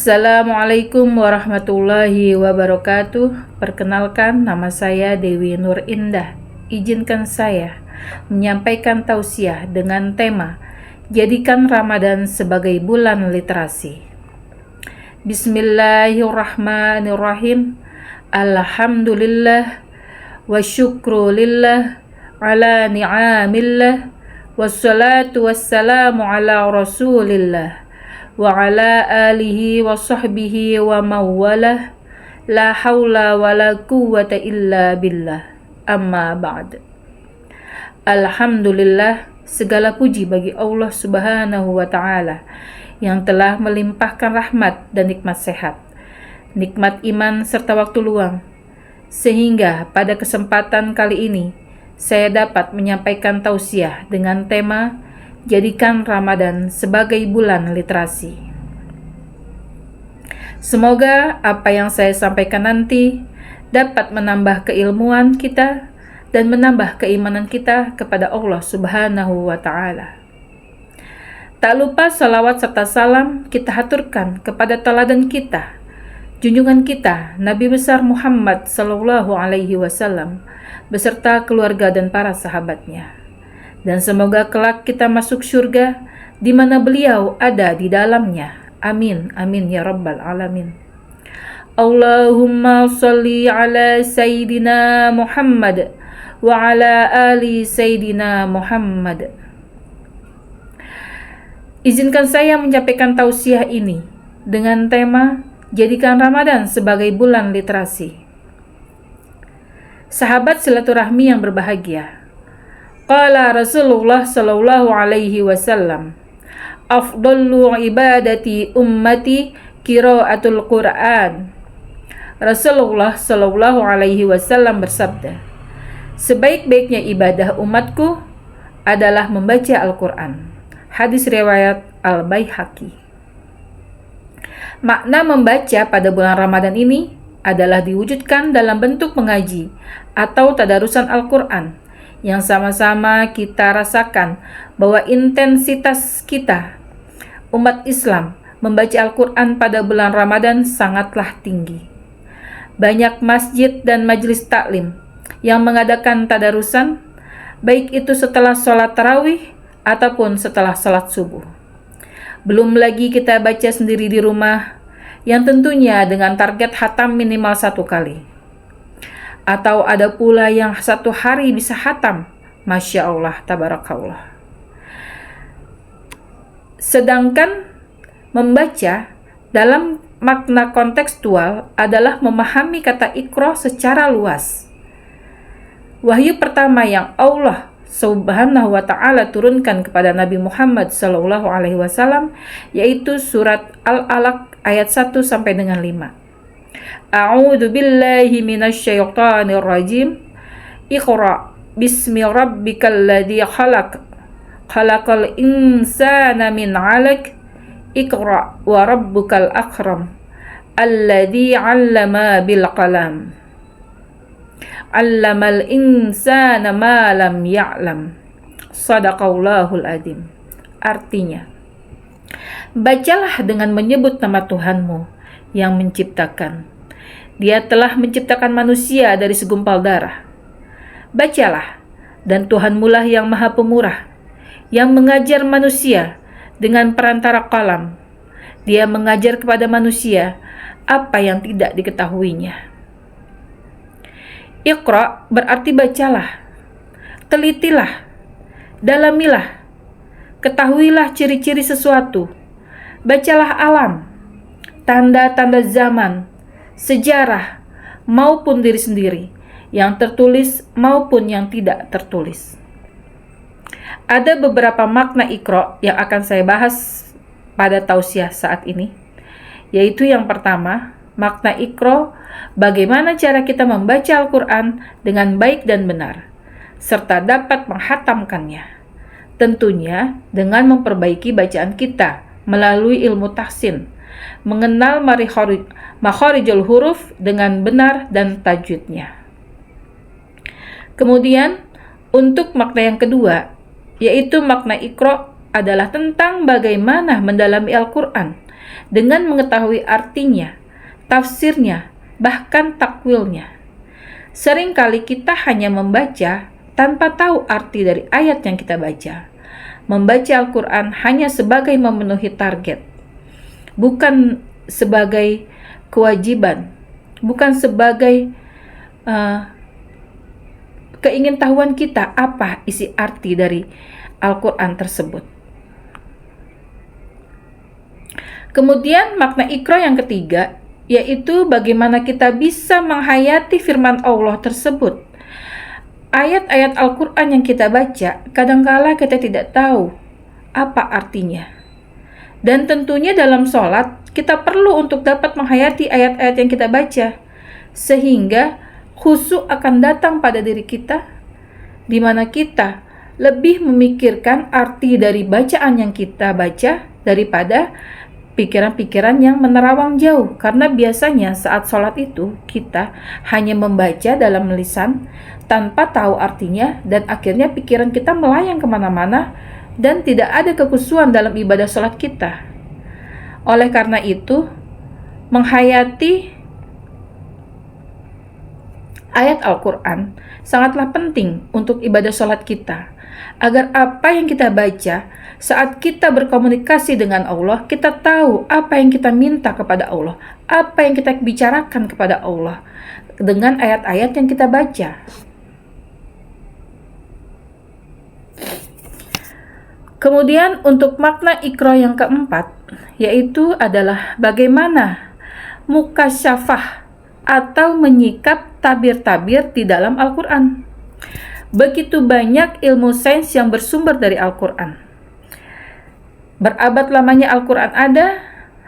Assalamualaikum warahmatullahi wabarakatuh. Perkenalkan, nama saya Dewi Nur Indah. Izinkan saya menyampaikan tausiah dengan tema Jadikan Ramadan sebagai bulan literasi. Bismillahirrahmanirrahim. Alhamdulillah wa syukru lillah ala ni'amillah wassalatu wassalamu ala rasulillah wa ala alihi wa sahbihi wa mawalah la hawla wa la quwwata illa billah amma ba'd. Alhamdulillah, segala puji bagi Allah subhanahu wa ta'ala yang telah melimpahkan rahmat dan nikmat sehat, nikmat iman serta waktu luang, sehingga pada kesempatan kali ini saya dapat menyampaikan tausiah dengan tema Jadikan Ramadan sebagai bulan literasi. Semoga apa yang saya sampaikan nanti dapat menambah keilmuan kita dan menambah keimanan kita kepada Allah Subhanahu wa Ta'ala. Tak lupa salawat serta salam kita haturkan kepada teladan kita, junjungan kita Nabi besar Muhammad sallallahu alaihi wasallam beserta keluarga dan para sahabatnya. Dan semoga kelak kita masuk surga di mana beliau ada di dalamnya. Amin, amin ya rabbal alamin. Allahumma salli ala Sayyidina Muhammad wa ala ali Sayyidina Muhammad. Izinkan saya menyampaikan tausiah ini dengan tema Jadikan Ramadan sebagai bulan literasi. Sahabat silaturahmi yang berbahagia, qala Rasulullah sallallahu alaihi wasallam, afdallu ibadati ummati qiraatul Qur'an. Rasulullah sallallahu alaihi wasallam bersabda, sebaik-baiknya ibadah umatku adalah membaca Al-Qur'an. Hadis riwayat Al-Baihaqi. Makna membaca pada bulan Ramadan ini adalah diwujudkan dalam bentuk mengaji atau tadarusan Al-Qur'an, yang sama-sama kita rasakan bahwa intensitas kita, umat Islam, membaca Al-Quran pada bulan Ramadan sangatlah tinggi. Banyak masjid dan majelis taklim yang mengadakan tadarusan, baik itu setelah sholat tarawih ataupun setelah sholat subuh. Belum lagi kita baca sendiri di rumah, yang tentunya dengan target khatam minimal 1 kali. Atau ada pula yang 1 hari bisa khatam. Masya Allah, tabarakallah. Sedangkan membaca dalam makna kontekstual adalah memahami kata Iqra secara luas. Wahyu pertama yang Allah Subhanahu wa ta'ala turunkan kepada Nabi Muhammad sallallahu alaihi wasallam yaitu surat Al-Alaq ayat 1 sampai dengan 5. A'udzu billahi minasy syaithanir rajim. Iqra bismi rabbikal ladzi khalaq. Khalaqal insana min 'alaq. Iqra wa rabbukal akram. Alladzi 'allama bil qalam. 'Allamal insana ma lam ya'lam. Shadaqallahul adzim. Artinya, bacalah dengan menyebut nama Tuhanmu yang menciptakan. Dia telah menciptakan manusia dari segumpal darah. Bacalah, dan Tuhanmulah yang maha pemurah, yang mengajar manusia dengan perantara qalam. Dia mengajar kepada manusia apa yang tidak diketahuinya. Iqra berarti bacalah, telitilah, dalamilah, ketahuilah ciri-ciri sesuatu, bacalah alam, tanda-tanda zaman, sejarah, maupun diri sendiri, yang tertulis maupun yang tidak tertulis. Ada beberapa makna Iqra yang akan saya bahas pada tausiah saat ini, yaitu yang pertama, makna Iqra, bagaimana cara kita membaca Al-Quran dengan baik dan benar, serta dapat menghatamkannya. Tentunya dengan memperbaiki bacaan kita melalui ilmu tahsin, mengenal makharijul huruf dengan benar dan tajwidnya. Kemudian, untuk makna yang kedua, yaitu makna Iqra adalah tentang bagaimana mendalami Al-Quran dengan mengetahui artinya, tafsirnya, bahkan takwilnya. Seringkali kita hanya membaca tanpa tahu arti dari ayat yang kita baca. Membaca Al-Quran hanya sebagai memenuhi target, bukan sebagai kewajiban, bukan sebagai keingintahuan kita apa isi arti dari Al-Quran tersebut. Kemudian makna Iqra yang ketiga, yaitu bagaimana kita bisa menghayati firman Allah tersebut. Ayat-ayat Al-Quran yang kita baca, kadangkala kita tidak tahu apa artinya. Dan tentunya dalam sholat, kita perlu untuk dapat menghayati ayat-ayat yang kita baca, sehingga khusyuk akan datang pada diri kita, di mana kita lebih memikirkan arti dari bacaan yang kita baca daripada pikiran-pikiran yang menerawang jauh. Karena biasanya saat sholat itu kita hanya membaca dalam lisan tanpa tahu artinya, dan akhirnya pikiran kita melayang kemana-mana dan tidak ada kekhusyuan dalam ibadah sholat kita. Oleh karena itu, menghayati ayat Al-Quran sangatlah penting untuk ibadah sholat kita, agar apa yang kita baca saat kita berkomunikasi dengan Allah, kita tahu apa yang kita minta kepada Allah, apa yang kita bicarakan kepada Allah dengan ayat-ayat yang kita baca. Kemudian untuk makna Iqra yang keempat, yaitu adalah bagaimana mukasyafah atau menyikap tabir-tabir di dalam Al-Quran. Begitu banyak ilmu sains yang bersumber dari Al-Quran. Berabad lamanya Al-Quran ada,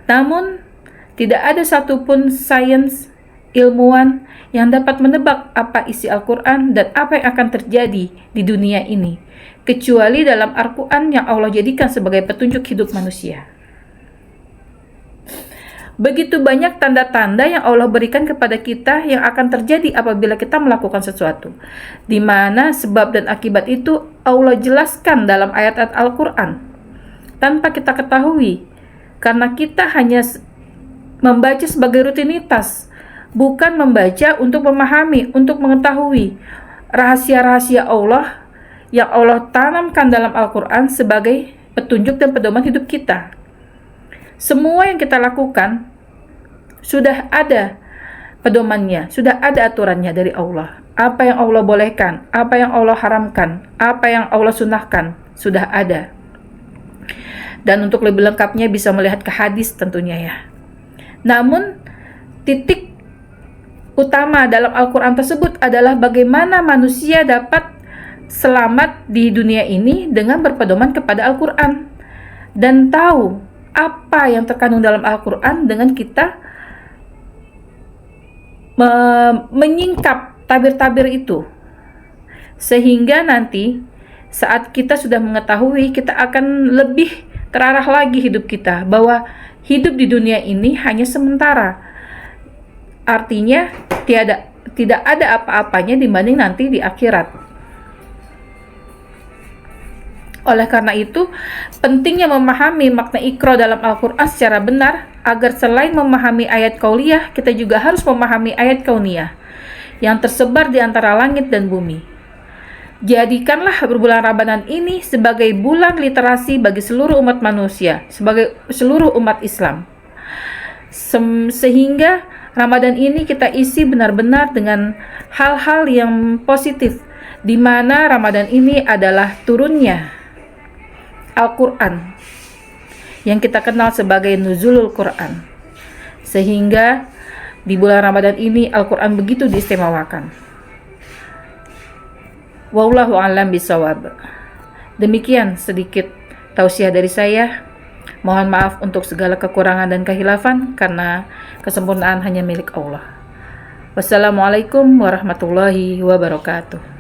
namun tidak ada satupun sains ilmuwan yang dapat menebak apa isi Al-Quran dan apa yang akan terjadi di dunia ini, kecuali dalam Al-Quran yang Allah jadikan sebagai petunjuk hidup manusia. Begitu banyak tanda-tanda yang Allah berikan kepada kita yang akan terjadi apabila kita melakukan sesuatu, di mana sebab dan akibat itu Allah jelaskan dalam ayat-ayat Al-Quran tanpa kita ketahui, karena kita hanya membaca sebagai rutinitas, bukan membaca untuk memahami, untuk mengetahui rahasia-rahasia Allah yang Allah tanamkan dalam Al-Quran sebagai petunjuk dan pedoman hidup kita. Semua yang kita lakukan sudah ada pedomannya, sudah ada aturannya dari Allah. Apa yang Allah bolehkan, apa yang Allah haramkan, apa yang Allah sunahkan, sudah ada. Dan untuk lebih lengkapnya bisa melihat ke hadis tentunya ya. Namun titik utama dalam Al-Quran tersebut adalah bagaimana manusia dapat selamat di dunia ini dengan berpedoman kepada Al-Quran dan tahu apa yang terkandung dalam Al-Quran dengan kita menyingkap tabir-tabir itu, sehingga nanti saat kita sudah mengetahui, kita akan lebih terarah lagi hidup kita, bahwa hidup di dunia ini hanya sementara. Artinya tidak ada apa-apanya dibanding nanti di akhirat. Oleh karena itu, pentingnya memahami makna Iqra dalam Al-Quran secara benar, agar selain memahami ayat qauliyah, kita juga harus memahami ayat kauniyah yang tersebar di antara langit dan bumi. Jadikanlah bulan Ramadan ini sebagai bulan literasi bagi seluruh umat manusia, sebagai seluruh umat Islam. Sehingga Ramadan ini kita isi benar-benar dengan hal-hal yang positif, di mana Ramadan ini adalah turunnya Al-Quran yang kita kenal sebagai Nuzulul Quran, sehingga di bulan Ramadan ini Al-Quran begitu diistimewakan. Wallahu a'lam bishawab. Demikian sedikit tausiah dari saya. Mohon maaf untuk segala kekurangan dan kehilafan, karena kesempurnaan hanya milik Allah. Wassalamualaikum warahmatullahi wabarakatuh.